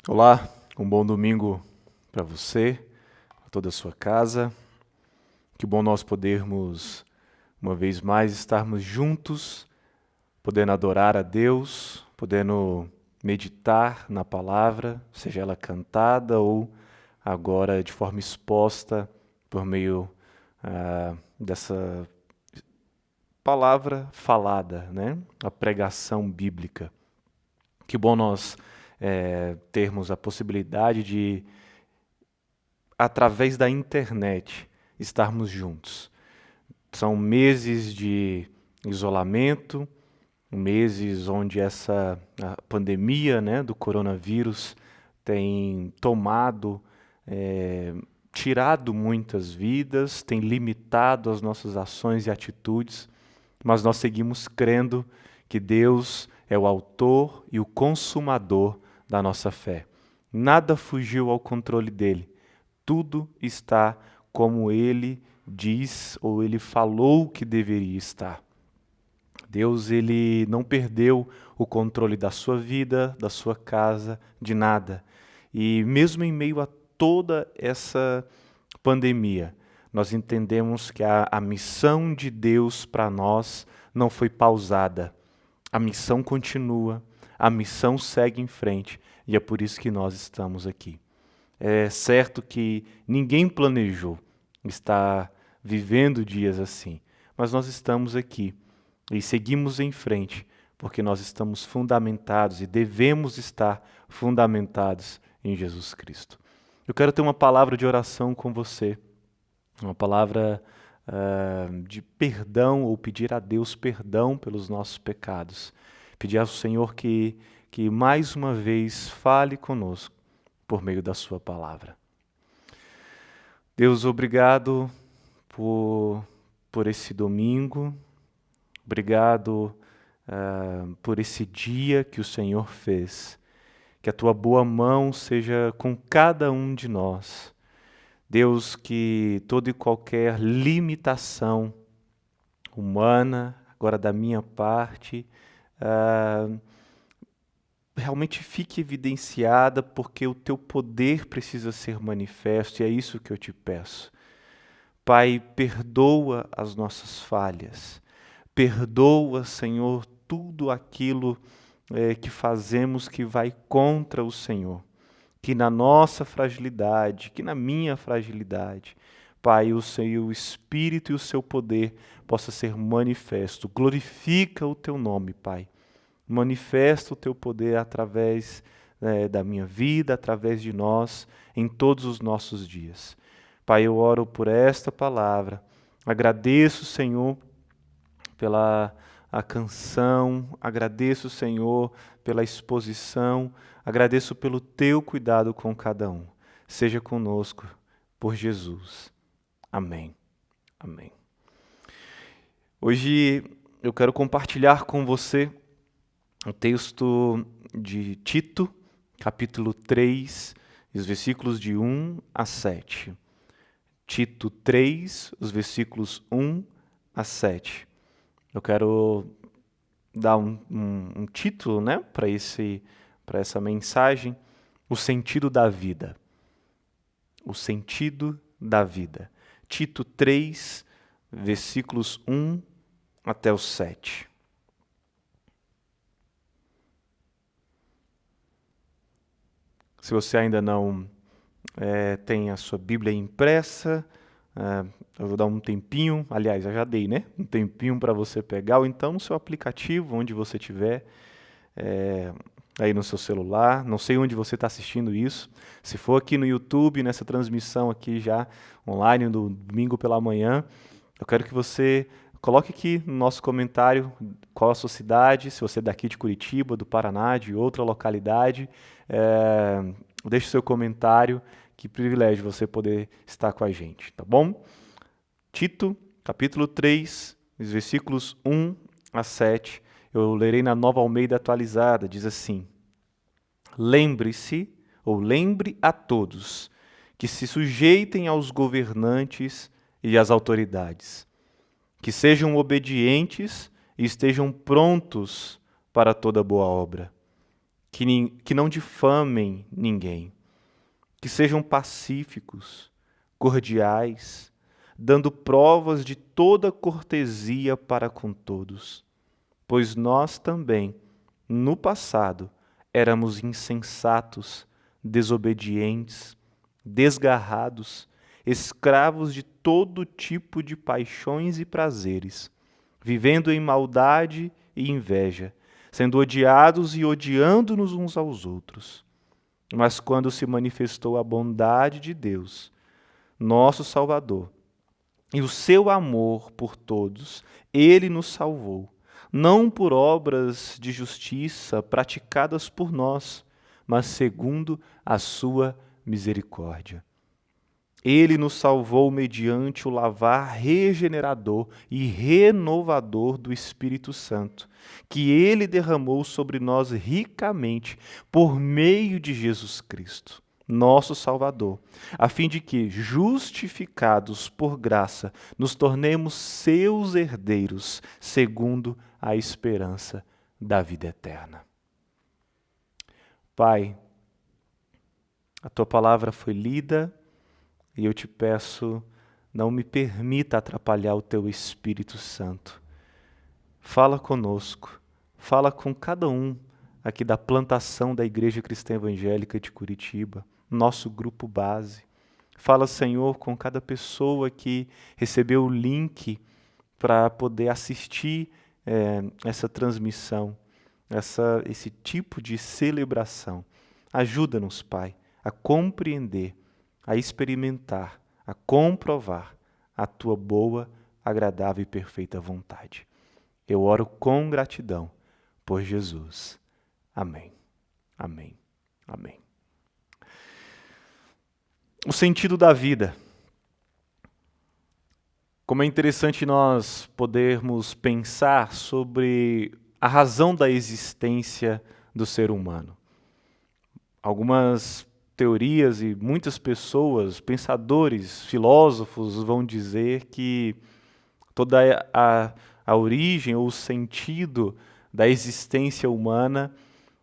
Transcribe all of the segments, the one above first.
Olá, um bom domingo para você, para toda a sua casa. Que bom nós podermos, uma vez mais, estarmos juntos, podendo adorar a Deus, podendo meditar na palavra, seja ela cantada ou agora de forma exposta por meio dessa palavra falada, né? A pregação bíblica. Que bom nós termos a possibilidade de, através da internet, estarmos juntos. São meses de isolamento, meses onde a pandemia, né, do coronavírus tem tomado, tirado muitas vidas, tem limitado as nossas ações e atitudes, mas nós seguimos crendo que Deus é o autor e o consumador da nossa fé. Nada fugiu ao controle dele. Tudo está como ele diz ou ele falou que deveria estar. Deus, ele não perdeu o controle da sua vida, da sua casa, de nada. E mesmo em meio a toda essa pandemia, nós entendemos que a missão de Deus para nós não foi pausada. A missão continua, a missão segue em frente e é por isso que nós estamos aqui. É certo que ninguém planejou estar vivendo dias assim, mas nós estamos aqui e seguimos em frente porque nós estamos fundamentados e devemos estar fundamentados em Jesus Cristo. Eu quero ter uma palavra de oração com você, uma palavra de perdão ou pedir a Deus perdão pelos nossos pecados. Pedir ao Senhor que mais uma vez fale conosco por meio da sua palavra. Deus, obrigado por esse domingo, obrigado por esse dia que o Senhor fez. Que a tua boa mão seja com cada um de nós. Deus, que toda e qualquer limitação humana, agora da minha parte, realmente fique evidenciada, porque o teu poder precisa ser manifesto e é isso que eu te peço. Pai, perdoa as nossas falhas, perdoa, Senhor, tudo aquilo que fazemos que vai contra o Senhor, que na nossa fragilidade, que na minha fragilidade, Pai, o seu Espírito e o seu poder possa ser manifesto. Glorifica o teu nome, Pai. Manifesta o teu poder através da minha vida, através de nós, em todos os nossos dias. Pai, eu oro por esta palavra. Agradeço, Senhor, pela a canção, agradeço, Senhor, pela exposição, agradeço pelo teu cuidado com cada um. Seja conosco, por Jesus. Amém. Amém. Hoje eu quero compartilhar com você o texto de Tito, capítulo 3, os versículos de 1 a 7. Tito 3, os versículos 1 a 7. Eu quero dar um título, né, para essa mensagem, o sentido da vida. O sentido da vida. Tito 3, versículos 1 até o 7. Se você ainda não tem a sua Bíblia impressa, eu vou dar um tempinho, aliás, eu já dei, né? Um tempinho para você pegar, ou então no seu aplicativo, onde você estiver, aí no seu celular, não sei onde você está assistindo isso. Se for aqui no YouTube, nessa transmissão aqui já online, no domingo pela manhã, eu quero que você coloque aqui no nosso comentário qual a sua cidade, se você é daqui de Curitiba, do Paraná, de outra localidade, deixe o seu comentário, que privilégio você poder estar com a gente, tá bom? Tito, capítulo 3, os versículos 1 a 7, eu lerei na Nova Almeida atualizada, diz assim: lembre-se, ou lembre a todos, que se sujeitem aos governantes e às autoridades, que sejam obedientes e estejam prontos para toda boa obra. que não difamem ninguém, que sejam pacíficos, cordiais, dando provas de toda cortesia para com todos. Pois nós também, no passado, éramos insensatos, desobedientes, desgarrados, escravos de todo tipo de paixões e prazeres, vivendo em maldade e inveja, sendo odiados e odiando-nos uns aos outros. Mas quando se manifestou a bondade de Deus, nosso Salvador, e o seu amor por todos, ele nos salvou, não por obras de justiça praticadas por nós, mas segundo a sua misericórdia. Ele nos salvou mediante o lavar regenerador e renovador do Espírito Santo, que ele derramou sobre nós ricamente por meio de Jesus Cristo, nosso Salvador, a fim de que, justificados por graça, nos tornemos seus herdeiros, segundo a esperança da vida eterna. Pai, a tua palavra foi lida e eu te peço, não me permita atrapalhar o teu Espírito Santo. Fala conosco, fala com cada um aqui da plantação da Igreja Cristã Evangélica de Curitiba, nosso grupo base. Fala, Senhor, com cada pessoa que recebeu o link para poder assistir essa transmissão, esse tipo de celebração. Ajuda-nos, Pai, a compreender, a experimentar, a comprovar a tua boa, agradável e perfeita vontade. Eu oro com gratidão por Jesus. Amém. Amém. Amém. O sentido da vida. Como é interessante nós podermos pensar sobre a razão da existência do ser humano. Algumas teorias e muitas pessoas, pensadores, filósofos vão dizer que toda a origem ou o sentido da existência humana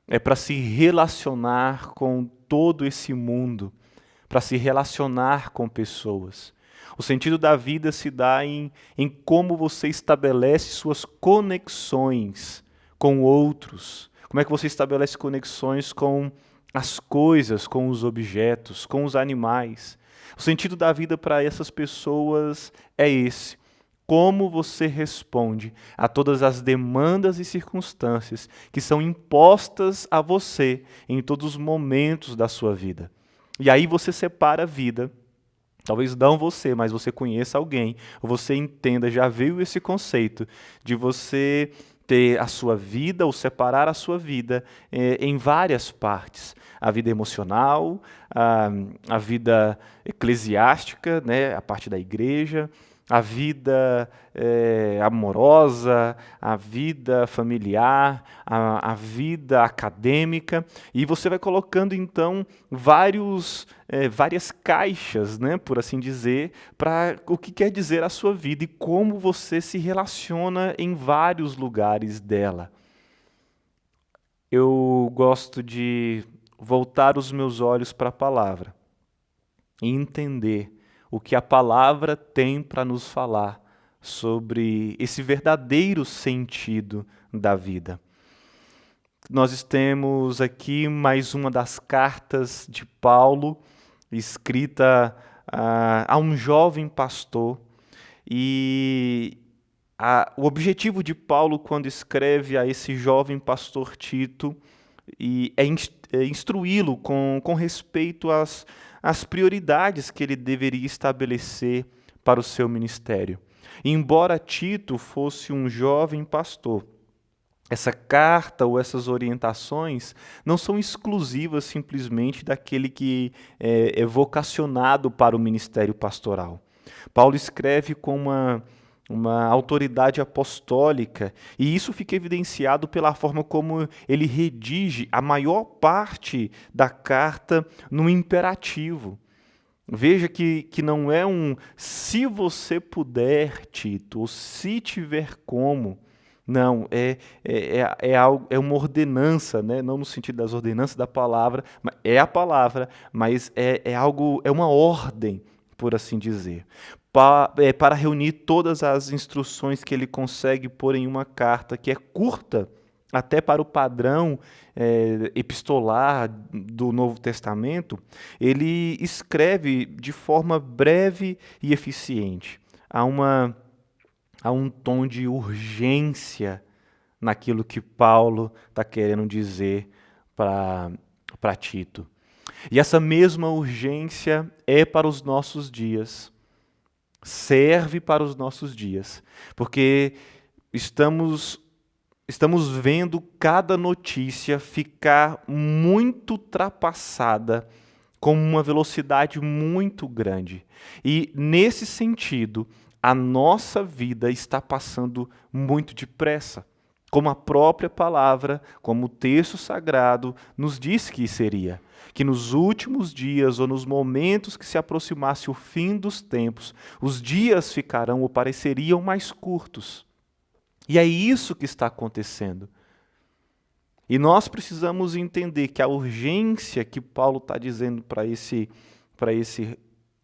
é para se relacionar com todo esse mundo, para se relacionar com pessoas. O sentido da vida se dá em como você estabelece suas conexões com outros, como é que você estabelece conexões com as coisas, com os objetos, com os animais. O sentido da vida para essas pessoas é esse. Como você responde a todas as demandas e circunstâncias que são impostas a você em todos os momentos da sua vida. E aí você separa a vida, talvez não você, mas você conheça alguém, ou você entenda, já viu esse conceito de você ter a sua vida ou separar a sua vida em várias partes. A vida emocional, a vida eclesiástica, né, a parte da igreja, a vida amorosa, a vida familiar, a vida acadêmica, e você vai colocando então várias caixas, né, por assim dizer, para o que quer dizer a sua vida e como você se relaciona em vários lugares dela. Eu gosto de voltar os meus olhos para a palavra e entender o que a palavra tem para nos falar sobre esse verdadeiro sentido da vida. Nós temos aqui mais uma das cartas de Paulo, escrita a um jovem pastor, e o objetivo de Paulo, quando escreve a esse jovem pastor Tito, é instruí-lo com respeito às prioridades que ele deveria estabelecer para o seu ministério. E embora Tito fosse um jovem pastor, essa carta ou essas orientações não são exclusivas simplesmente daquele que é vocacionado para o ministério pastoral. Paulo escreve com uma autoridade apostólica, e isso fica evidenciado pela forma como ele redige a maior parte da carta no imperativo. Veja que não é se você puder, Tito, ou se tiver como, Não, é uma ordenança, né? Não no sentido das ordenanças da palavra, é a palavra, mas é uma ordem, por assim dizer, para reunir todas as instruções que ele consegue pôr em uma carta, que é curta, até para o padrão epistolar do Novo Testamento. Ele escreve de forma breve e eficiente. Há um tom de urgência naquilo que Paulo está querendo dizer para Tito. E essa mesma urgência é para os nossos dias, serve para os nossos dias, porque estamos vendo cada notícia ficar muito ultrapassada com uma velocidade muito grande. E, nesse sentido, a nossa vida está passando muito depressa, como a própria palavra, como o texto sagrado nos diz que seria. Que nos últimos dias, ou nos momentos que se aproximasse o fim dos tempos, os dias ficarão ou pareceriam mais curtos. E é isso que está acontecendo. E nós precisamos entender que a urgência que Paulo está dizendo para esse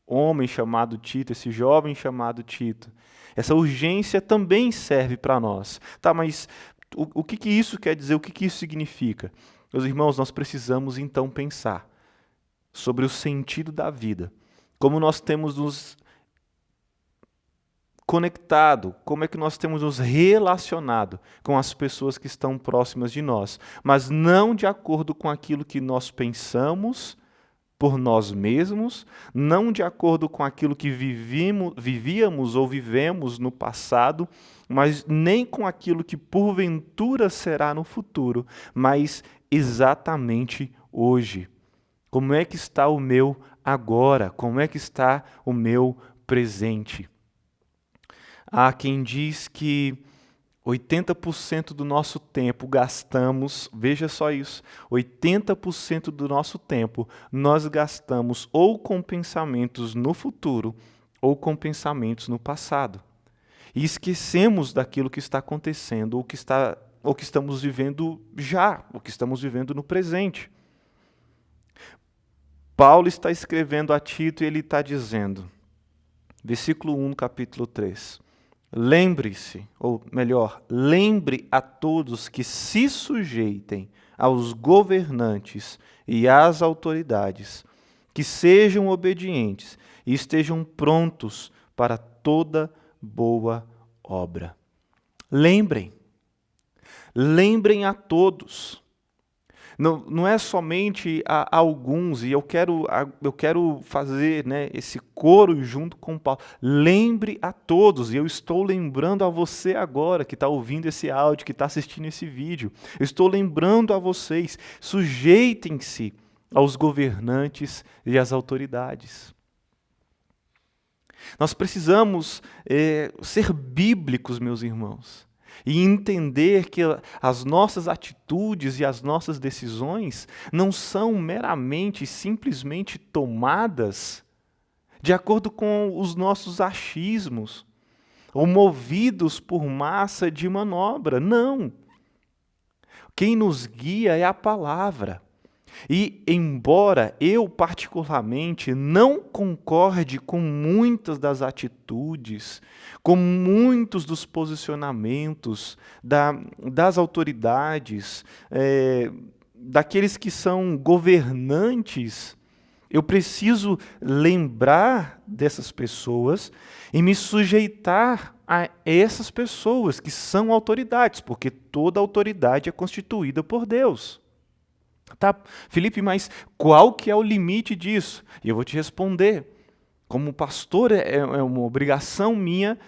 homem chamado Tito, esse jovem chamado Tito, essa urgência também serve para nós. Tá, mas o que isso quer dizer? O que isso significa? Meus irmãos, nós precisamos então pensar sobre o sentido da vida. Como nós temos nos conectado, como é que nós temos nos relacionado com as pessoas que estão próximas de nós, mas não de acordo com aquilo que nós pensamos por nós mesmos, não de acordo com aquilo que vivíamos ou vivemos no passado, mas nem com aquilo que porventura será no futuro, mas exatamente hoje. Como é que está o meu agora? Como é que está o meu presente? Há quem diz que 80% do nosso tempo gastamos, veja só isso, 80% do nosso tempo nós gastamos ou com pensamentos no futuro ou com pensamentos no passado. E esquecemos daquilo que está acontecendo ou que estamos vivendo já, o que estamos vivendo no presente. Paulo está escrevendo a Tito e ele está dizendo, versículo 1, capítulo 3, lembre-se, ou melhor, lembre a todos que se sujeitem aos governantes e às autoridades, que sejam obedientes e estejam prontos para toda boa obra. Lembrem a todos. Não é somente a alguns, e eu quero fazer, né, esse coro junto com Paulo. Lembre a todos, e eu estou lembrando a você agora, que está ouvindo esse áudio, que está assistindo esse vídeo. Eu estou lembrando a vocês, sujeitem-se aos governantes e às autoridades. Nós precisamos ser bíblicos, meus irmãos, e entender que as nossas atitudes e as nossas decisões não são meramente, simplesmente tomadas de acordo com os nossos achismos, ou movidos por massa de manobra. Não. Quem nos guia é a palavra. E, embora eu particularmente não concorde com muitas das atitudes, com muitos dos posicionamentos das autoridades, daqueles que são governantes, eu preciso lembrar dessas pessoas e me sujeitar a essas pessoas que são autoridades, porque toda autoridade é constituída por Deus. Tá, Felipe, mas qual que é o limite disso? E eu vou te responder. Como pastor, é uma obrigação minha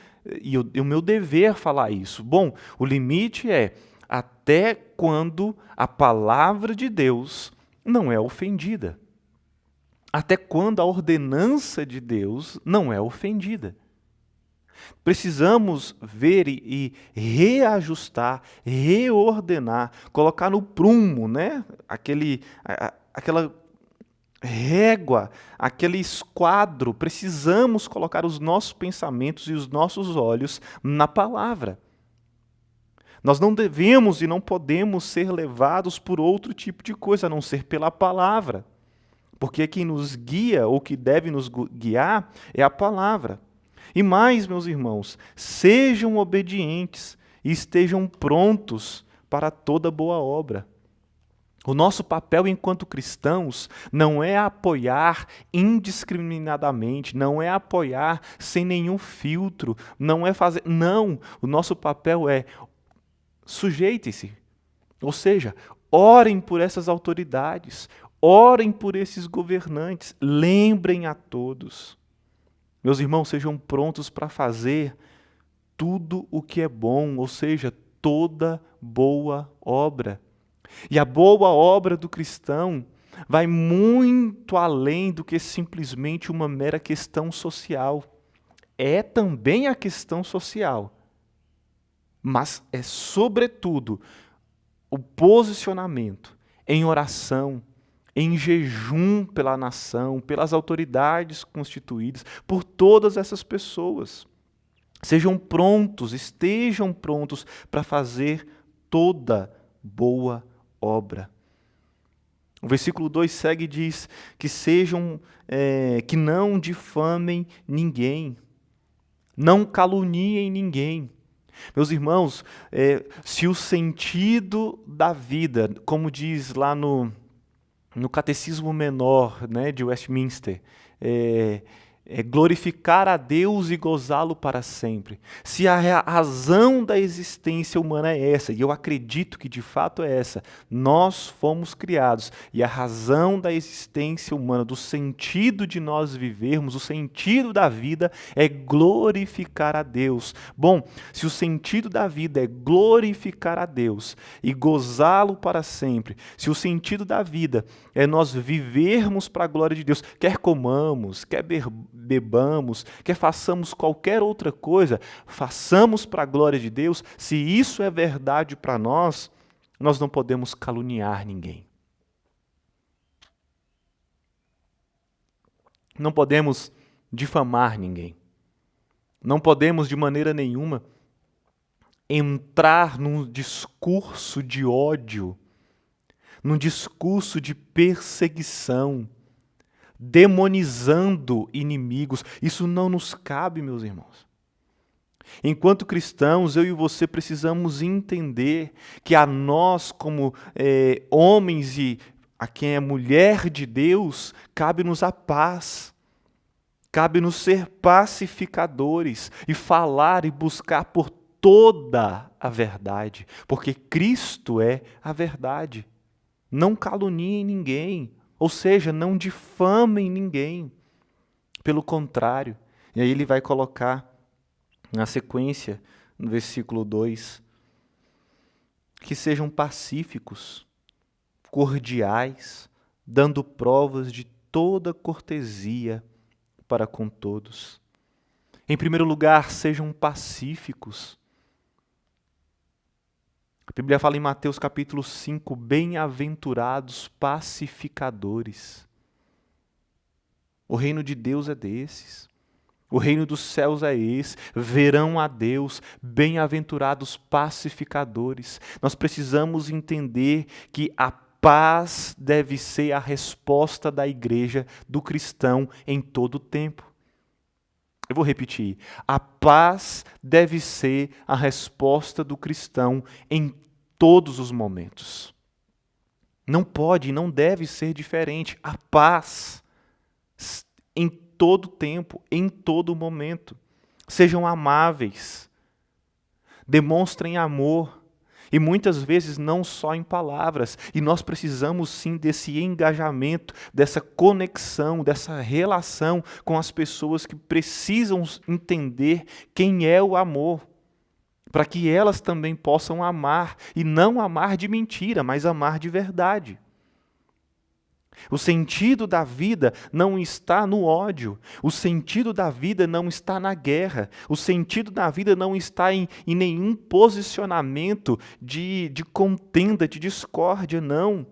e o meu dever falar isso. Bom, o limite é até quando a palavra de Deus não é ofendida. Até quando a ordenança de Deus não é ofendida. Precisamos ver e reajustar, reordenar, colocar no prumo, né? Aquela régua, aquele esquadro. Precisamos colocar os nossos pensamentos e os nossos olhos na palavra. Nós não devemos e não podemos ser levados por outro tipo de coisa, a não ser pela palavra. Porque quem nos guia, ou que deve nos guiar, é a palavra. E mais, meus irmãos, sejam obedientes e estejam prontos para toda boa obra. O nosso papel enquanto cristãos não é apoiar indiscriminadamente, não é apoiar sem nenhum filtro, não é fazer. Não, o nosso papel é sujeitem-se. Ou seja, orem por essas autoridades, orem por esses governantes, lembrem a todos. Meus irmãos, sejam prontos para fazer tudo o que é bom, ou seja, toda boa obra. E a boa obra do cristão vai muito além do que simplesmente uma mera questão social. É também a questão social, mas é sobretudo o posicionamento em oração, em jejum pela nação, pelas autoridades constituídas, por todas essas pessoas. Sejam prontos, estejam prontos para fazer toda boa obra. O versículo 2 segue e diz que que não difamem ninguém, não caluniem ninguém. Meus irmãos, se o sentido da vida, como diz lá no Catecismo Menor, né, de Westminster, é glorificar a Deus e gozá-lo para sempre. Se a razão da existência humana é essa, e eu acredito que de fato é essa, nós fomos criados, e a razão da existência humana, do sentido de nós vivermos, o sentido da vida é glorificar a Deus. Bom, se o sentido da vida é glorificar a Deus e gozá-lo para sempre, se o sentido da vida é nós vivermos para a glória de Deus, quer comamos, quer bebamos, quer façamos qualquer outra coisa, façamos para a glória de Deus. Se isso é verdade para nós, nós não podemos caluniar ninguém. Não podemos difamar ninguém. Não podemos, de maneira nenhuma, entrar num discurso de ódio, num discurso de perseguição, demonizando inimigos. Isso não nos cabe, meus irmãos. Enquanto cristãos, eu e você precisamos entender que a nós, como homens e a quem é mulher de Deus, cabe-nos a paz. Cabe-nos ser pacificadores e falar e buscar por toda a verdade, porque Cristo é a verdade. Não caluniem ninguém, ou seja, não difamem ninguém. Pelo contrário, e aí ele vai colocar na sequência, no versículo 2, que sejam pacíficos, cordiais, dando provas de toda cortesia para com todos. Em primeiro lugar, sejam pacíficos. A Bíblia fala em Mateus capítulo 5, bem-aventurados pacificadores. O reino de Deus é desses. O reino dos céus é esse. Verão a Deus, bem-aventurados pacificadores. Nós precisamos entender que a paz deve ser a resposta da igreja, do cristão, em todo o tempo. Eu vou repetir. A paz deve ser a resposta do cristão em todos os momentos. Não pode, não deve ser diferente. A paz em todo tempo, em todo momento. Sejam amáveis. Demonstrem amor. E muitas vezes não só em palavras. E nós precisamos sim desse engajamento, dessa conexão, dessa relação com as pessoas que precisam entender quem é o amor, para que elas também possam amar, e não amar de mentira, mas amar de verdade. O sentido da vida não está no ódio. O sentido da vida não está na guerra. O sentido da vida não está em nenhum posicionamento de contenda, de discórdia, não.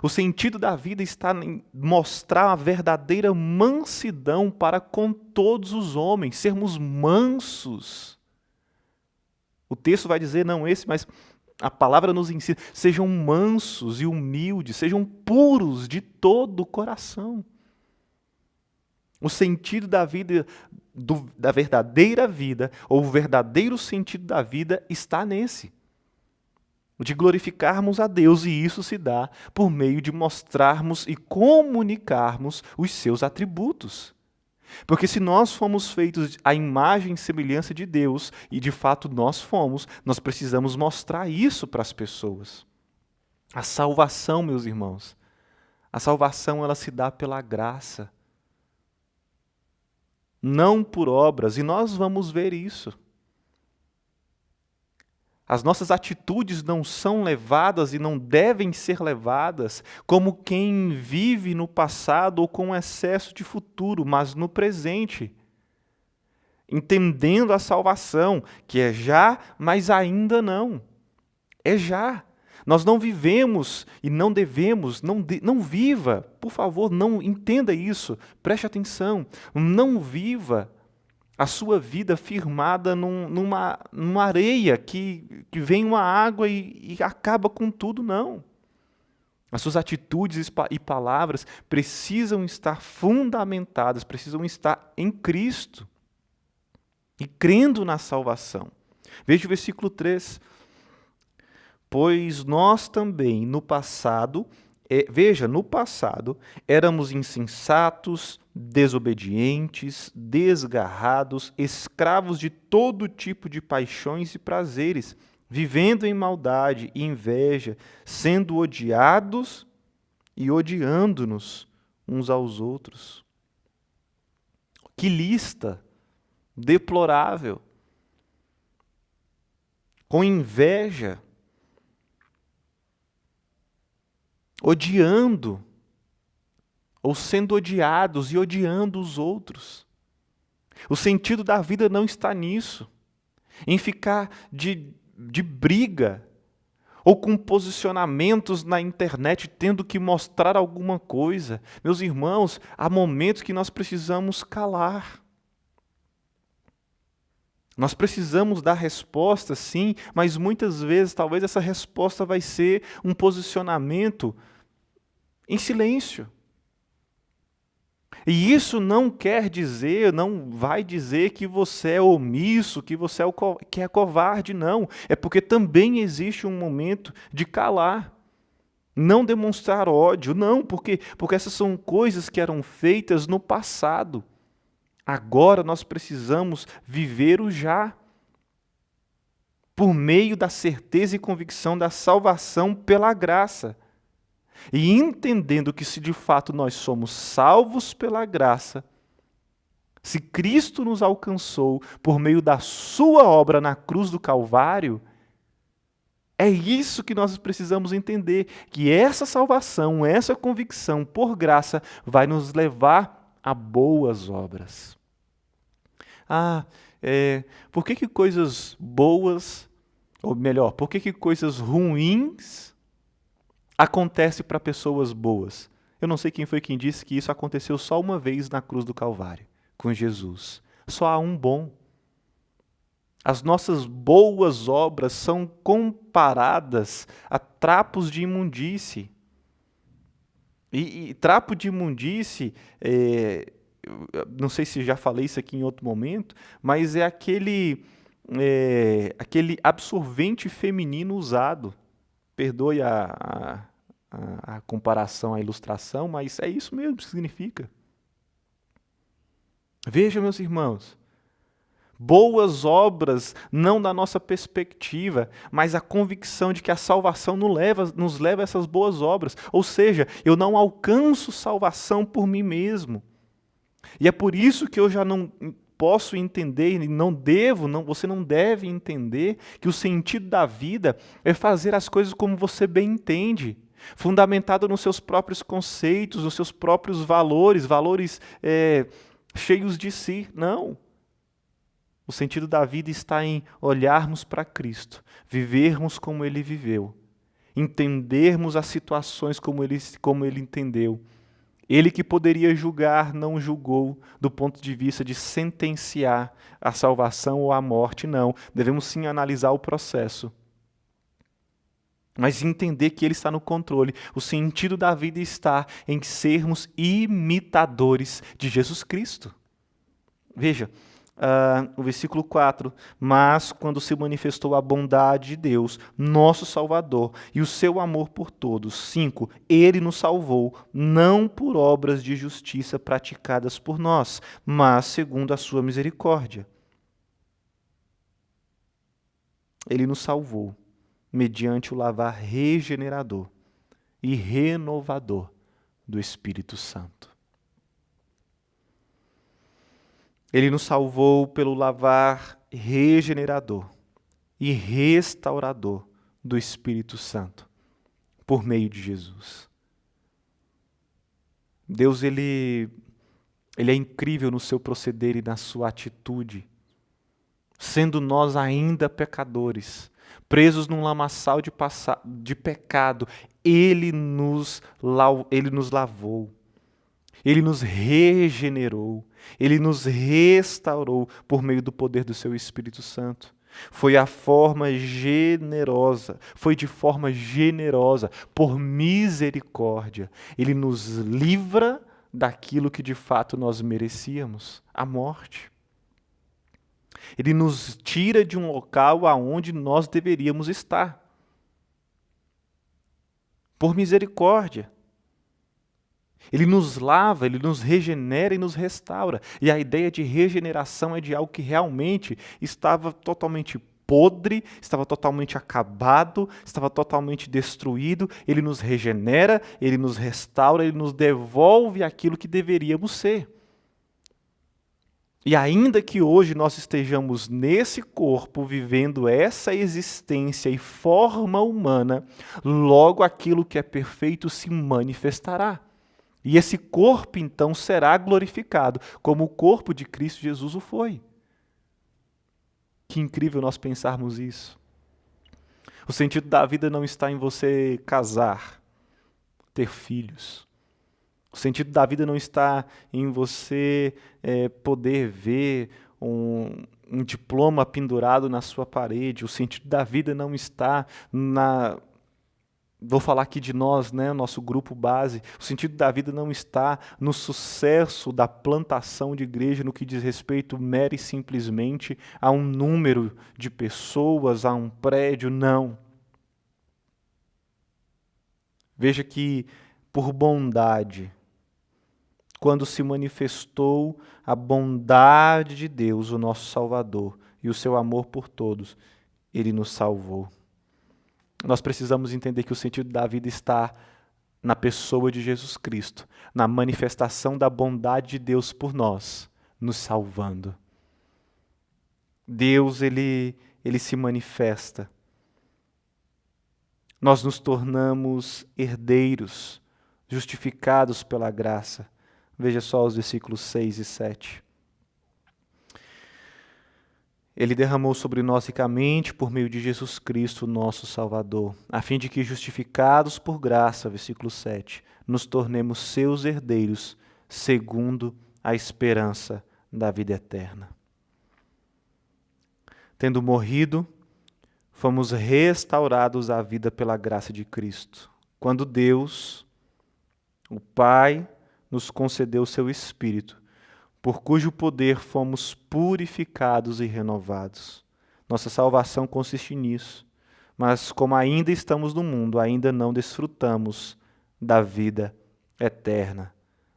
O sentido da vida está em mostrar a verdadeira mansidão para com todos os homens, sermos mansos. O texto vai dizer, não esse, mas a palavra nos ensina, sejam mansos e humildes, sejam puros de todo o coração. O sentido da vida, da verdadeira vida, ou o verdadeiro sentido da vida está nesse. De glorificarmos a Deus, e isso se dá por meio de mostrarmos e comunicarmos os seus atributos. Porque se nós fomos feitos à imagem e semelhança de Deus, e de fato nós fomos, nós precisamos mostrar isso para as pessoas. A salvação, meus irmãos, a salvação ela se dá pela graça, não por obras, e nós vamos ver isso. As nossas atitudes não são levadas e não devem ser levadas como quem vive no passado ou com excesso de futuro, mas no presente. Entendendo a salvação, que é já, mas ainda não. É já. Nós não vivemos e não devemos, não viva, por favor, não entenda isso, preste atenção, não viva a sua vida firmada numa areia que vem uma água e acaba com tudo, não. As suas atitudes e palavras precisam estar fundamentadas, precisam estar em Cristo e crendo na salvação. Veja o versículo 3. Pois nós também no passado, no passado, éramos insensatos, desobedientes, desgarrados, escravos de todo tipo de paixões e prazeres, vivendo em maldade e inveja, sendo odiados e odiando-nos uns aos outros. Que lista deplorável! Com inveja, odiando, ou sendo odiados e odiando os outros. O sentido da vida não está nisso, em ficar de briga, ou com posicionamentos na internet tendo que mostrar alguma coisa. Meus irmãos, há momentos que nós precisamos calar. Nós precisamos dar resposta, sim, mas muitas vezes talvez essa resposta vai ser um posicionamento em silêncio. E isso não quer dizer, não vai dizer que você é omisso, que você é covarde, não. É porque também existe um momento de calar. Não demonstrar ódio, não, porque essas são coisas que eram feitas no passado. Agora nós precisamos viver o já, por meio da certeza e convicção da salvação pela graça. E entendendo que se de fato nós somos salvos pela graça, se Cristo nos alcançou por meio da sua obra na cruz do Calvário, é isso que nós precisamos entender, que essa salvação, essa convicção por graça vai nos levar a boas obras. Por que coisas boas, ou melhor, por que coisas ruins acontecem para pessoas boas? Eu não sei quem foi quem disse que isso aconteceu só uma vez na cruz do Calvário, com Jesus. Só há um bom. As nossas boas obras são comparadas a trapos de imundície. E trapo de imundície, não sei se já falei isso aqui em outro momento, mas é aquele absorvente feminino usado. Perdoe a comparação, a ilustração, mas é isso mesmo que significa. Veja, meus irmãos, boas obras, não da nossa perspectiva, mas a convicção de que a salvação nos leva a essas boas obras. Ou seja, eu não alcanço salvação por mim mesmo. E é por isso que eu já não posso entender, e você não deve entender que o sentido da vida é fazer as coisas como você bem entende, fundamentado nos seus próprios conceitos, nos seus próprios valores cheios de si. Não. O sentido da vida está em olharmos para Cristo, vivermos como Ele viveu, entendermos as situações como Ele entendeu Ele que poderia julgar, não julgou do ponto de vista de sentenciar a salvação ou a morte, não. Devemos sim analisar o processo, mas entender que Ele está no controle. O sentido da vida está em sermos imitadores de Jesus Cristo. Veja, o versículo 4, mas quando se manifestou a bondade de Deus, nosso Salvador, e o seu amor por todos. 5, Ele nos salvou, não por obras de justiça praticadas por nós, mas segundo a sua misericórdia. Ele nos salvou mediante o lavar regenerador e renovador do Espírito Santo. Ele nos salvou pelo lavar regenerador e restaurador do Espírito Santo, por meio de Jesus. Deus, ele é incrível no seu proceder e na sua atitude. Sendo nós ainda pecadores, presos num lamaçal de pecado, Ele nos lavou. Ele nos regenerou, Ele nos restaurou por meio do poder do Seu Espírito Santo. Foi de forma generosa, por misericórdia. Ele nos livra daquilo que de fato nós merecíamos, a morte. Ele nos tira de um local aonde nós deveríamos estar. Por misericórdia. Ele nos lava, Ele nos regenera e nos restaura. E a ideia de regeneração é de algo que realmente estava totalmente podre, estava totalmente acabado, estava totalmente destruído. Ele nos regenera, Ele nos restaura, Ele nos devolve aquilo que deveríamos ser. E ainda que hoje nós estejamos nesse corpo, vivendo essa existência e forma humana, logo aquilo que é perfeito se manifestará. E esse corpo, então, será glorificado, como o corpo de Cristo Jesus o foi. Que incrível nós pensarmos isso. O sentido da vida não está em você casar, ter filhos. O sentido da vida não está em você poder ver um diploma pendurado na sua parede. O sentido da vida não está na... Vou falar aqui de nós, né, nosso grupo base. O sentido da vida não está no sucesso da plantação de igreja no que diz respeito mera e simplesmente a um número de pessoas, a um prédio, não. Veja que, por bondade, quando se manifestou a bondade de Deus, o nosso Salvador, e o seu amor por todos, Ele nos salvou. Nós precisamos entender que o sentido da vida está na pessoa de Jesus Cristo, na manifestação da bondade de Deus por nós, nos salvando. Deus, Ele se manifesta. Nós nos tornamos herdeiros, justificados pela graça. Veja só os versículos 6 e 7. Ele derramou sobre nós ricamente por meio de Jesus Cristo, nosso Salvador, a fim de que, justificados por graça, versículo 7, nos tornemos seus herdeiros, segundo a esperança da vida eterna. Tendo morrido, fomos restaurados à vida pela graça de Cristo. Quando Deus, o Pai, nos concedeu o seu Espírito, por cujo poder fomos purificados e renovados. Nossa salvação consiste nisso, mas como ainda estamos no mundo, ainda não desfrutamos da vida eterna,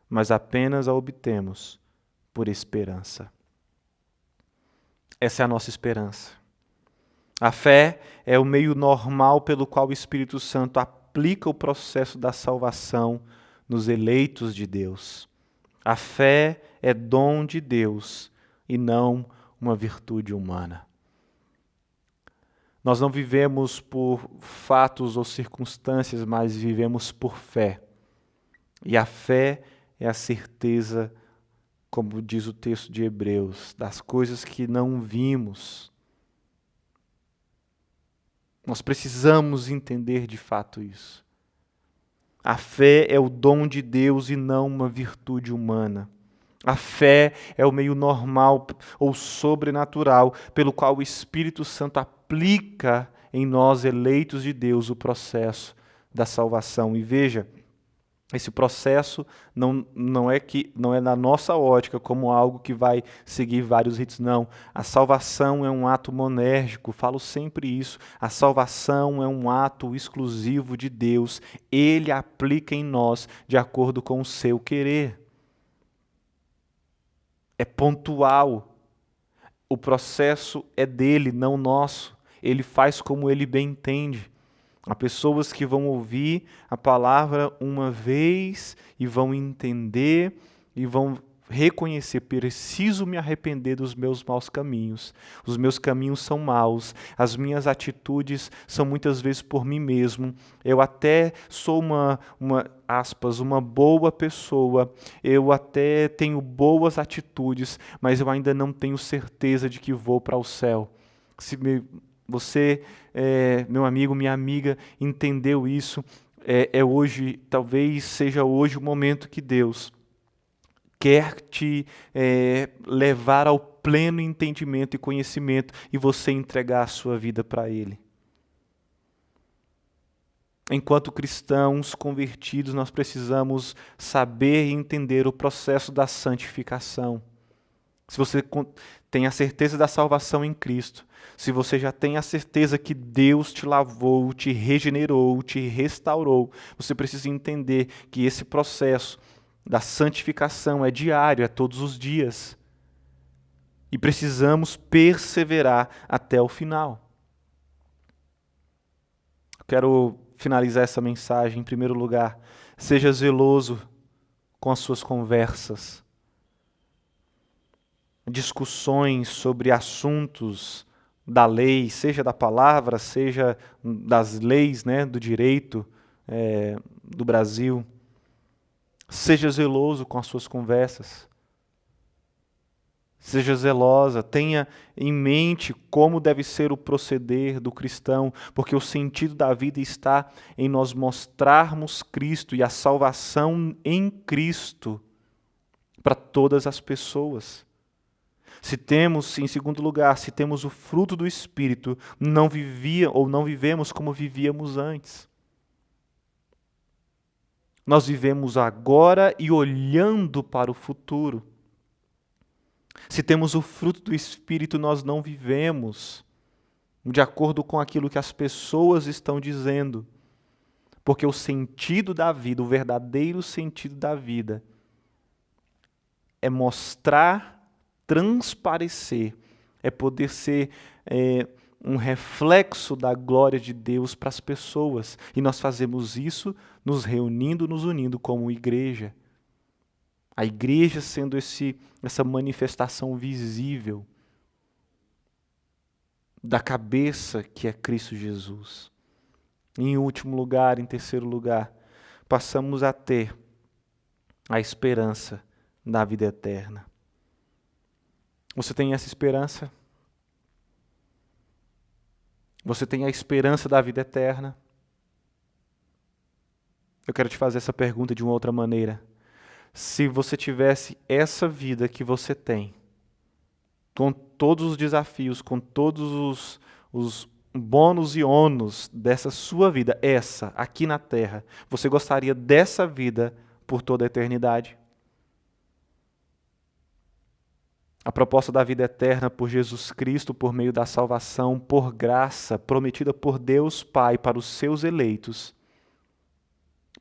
mas apenas a obtemos por esperança. Essa é a nossa esperança. A fé é o meio normal pelo qual o Espírito Santo aplica o processo da salvação nos eleitos de Deus. A fé é dom de Deus e não uma virtude humana. Nós não vivemos por fatos ou circunstâncias, mas vivemos por fé. E a fé é a certeza, como diz o texto de Hebreus, das coisas que não vimos. Nós precisamos entender de fato isso. A fé é o dom de Deus e não uma virtude humana. A fé é o meio normal ou sobrenatural pelo qual o Espírito Santo aplica em nós, eleitos de Deus, o processo da salvação. E veja, esse processo não é na nossa ótica como algo que vai seguir vários ritos, não. A salvação é um ato monérgico, falo sempre isso. A salvação é um ato exclusivo de Deus. Ele aplica em nós de acordo com o seu querer. É pontual. O processo é dele, não nosso. Ele faz como ele bem entende. Há pessoas que vão ouvir a palavra uma vez e vão entender e vão reconhecer: preciso me arrepender dos meus maus caminhos. Os meus caminhos são maus, as minhas atitudes são muitas vezes por mim mesmo. Eu até sou uma boa pessoa, eu até tenho boas atitudes, mas eu ainda não tenho certeza de que vou para o céu. Você, meu amigo, minha amiga, entendeu isso, hoje, talvez seja hoje o momento que Deus quer te levar ao pleno entendimento e conhecimento e você entregar a sua vida para Ele. Enquanto cristãos convertidos, nós precisamos saber e entender o processo da santificação. Se você tem a certeza da salvação em Cristo, se você já tem a certeza que Deus te lavou, te regenerou, te restaurou, você precisa entender que esse processo da santificação é diário, é todos os dias. E precisamos perseverar até o final. Quero finalizar essa mensagem, em primeiro lugar, seja zeloso com as suas conversas. Discussões sobre assuntos da lei, seja da palavra, seja das leis, do direito do Brasil. Seja zeloso com as suas conversas. Seja zelosa, tenha em mente como deve ser o proceder do cristão, porque o sentido da vida está em nós mostrarmos Cristo e a salvação em Cristo para todas as pessoas. Se temos, em segundo lugar, se temos o fruto do Espírito, não vivemos como vivíamos antes. Nós vivemos agora e olhando para o futuro. Se temos o fruto do Espírito, nós não vivemos de acordo com aquilo que as pessoas estão dizendo. Porque o sentido da vida, o verdadeiro sentido da vida, é mostrar, transparecer, é poder ser um reflexo da glória de Deus para as pessoas. E nós fazemos isso nos reunindo, nos unindo como igreja. A igreja sendo essa manifestação visível da cabeça que é Cristo Jesus. E em último lugar, em terceiro lugar, passamos a ter a esperança da vida eterna. Você tem essa esperança? Você tem a esperança da vida eterna? Eu quero te fazer essa pergunta de uma outra maneira. Se você tivesse essa vida que você tem, com todos os desafios, com todos os bônus e ônus dessa sua vida, essa, aqui na Terra, você gostaria dessa vida por toda a eternidade? A proposta da vida eterna por Jesus Cristo, por meio da salvação, por graça, prometida por Deus Pai para os seus eleitos,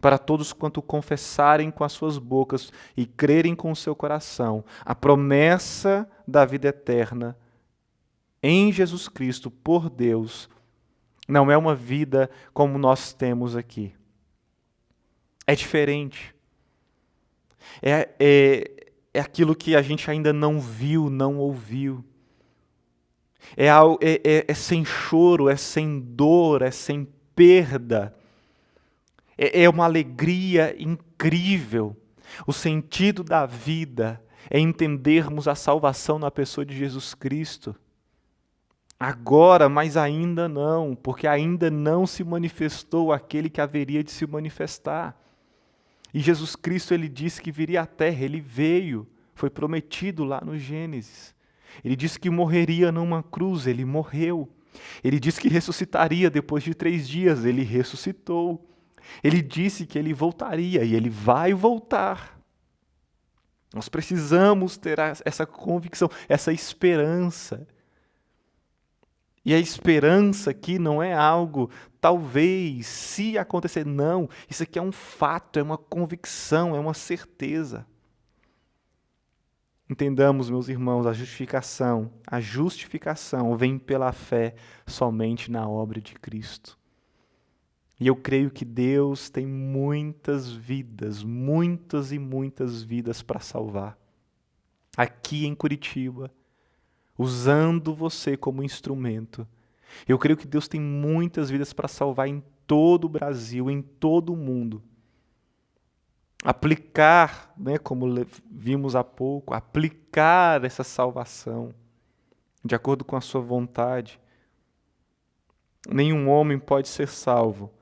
para todos quanto confessarem com as suas bocas e crerem com o seu coração, a promessa da vida eterna em Jesus Cristo, por Deus, não é uma vida como nós temos aqui. É diferente. É aquilo que a gente ainda não viu, não ouviu. É sem choro, é sem dor, é sem perda. É uma alegria incrível. O sentido da vida é entendermos a salvação na pessoa de Jesus Cristo. Agora, mas ainda não, porque ainda não se manifestou aquele que haveria de se manifestar. E Jesus Cristo, ele disse que viria à terra, ele veio, foi prometido lá no Gênesis. Ele disse que morreria numa cruz, ele morreu. Ele disse que ressuscitaria depois de 3 dias, ele ressuscitou. Ele disse que ele voltaria e ele vai voltar. Nós precisamos ter essa convicção, essa esperança. E a esperança aqui não é algo, talvez, se acontecer. Não, isso aqui é um fato, é uma convicção, é uma certeza. Entendamos, meus irmãos, a justificação vem pela fé somente na obra de Cristo. E eu creio que Deus tem muitas vidas, muitas e muitas vidas para salvar. Aqui em Curitiba, usando você como instrumento. Eu creio que Deus tem muitas vidas para salvar em todo o Brasil, em todo o mundo. Aplicar, como vimos há pouco, aplicar essa salvação de acordo com a sua vontade. Nenhum homem pode ser salvo,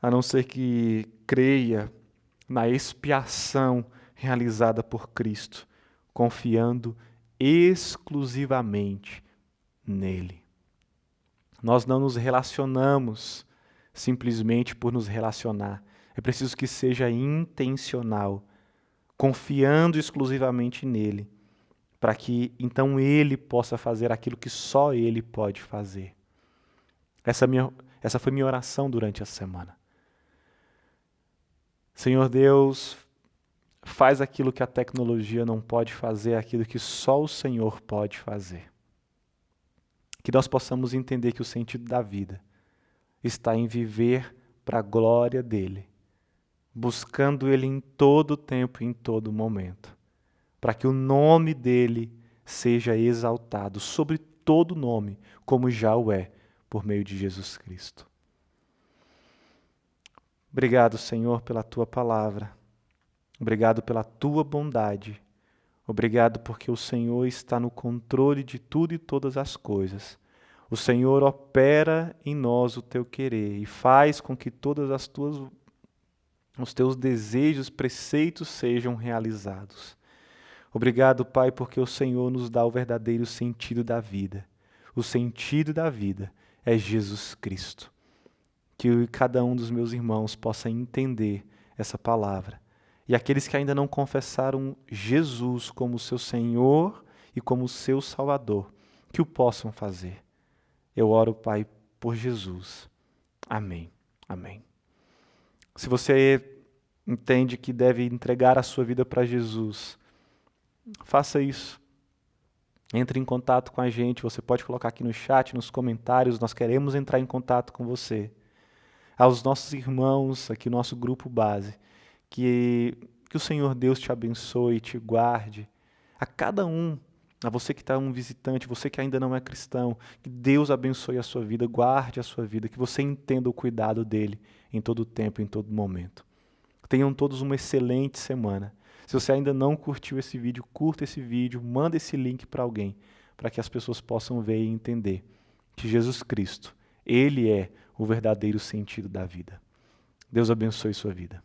a não ser que creia na expiação realizada por Cristo, confiando exclusivamente nele. Nós não nos relacionamos simplesmente por nos relacionar. É preciso que seja intencional, confiando exclusivamente nele, para que então ele possa fazer aquilo que só ele pode fazer. Essa foi minha oração durante a semana. Senhor Deus, faz aquilo que a tecnologia não pode fazer, aquilo que só o Senhor pode fazer. Que nós possamos entender que o sentido da vida está em viver para a glória dele, buscando ele em todo tempo e em todo momento, para que o nome dele seja exaltado sobre todo nome, como já o é, por meio de Jesus Cristo. Obrigado, Senhor, pela tua palavra. Obrigado pela tua bondade. Obrigado porque o Senhor está no controle de tudo e todas as coisas. O Senhor opera em nós o teu querer e faz com que todas os teus desejos, preceitos sejam realizados. Obrigado, Pai, porque o Senhor nos dá o verdadeiro sentido da vida. O sentido da vida é Jesus Cristo. Que cada um dos meus irmãos possa entender essa palavra. E aqueles que ainda não confessaram Jesus como seu Senhor e como seu Salvador, que o possam fazer. Eu oro, Pai, por Jesus. Amém. Amém. Se você entende que deve entregar a sua vida para Jesus, faça isso. Entre em contato com a gente. Você pode colocar aqui no chat, nos comentários. Nós queremos entrar em contato com você. Aos nossos irmãos, aqui no nosso grupo base, que o Senhor Deus te abençoe, te guarde. A cada um, a você que está um visitante, você que ainda não é cristão, que Deus abençoe a sua vida, guarde a sua vida, que você entenda o cuidado dele em todo o tempo, em todo momento. Tenham todos uma excelente semana. Se você ainda não curtiu esse vídeo, curta esse vídeo, manda esse link para alguém, para que as pessoas possam ver e entender que Jesus Cristo, ele é o verdadeiro sentido da vida. Deus abençoe sua vida.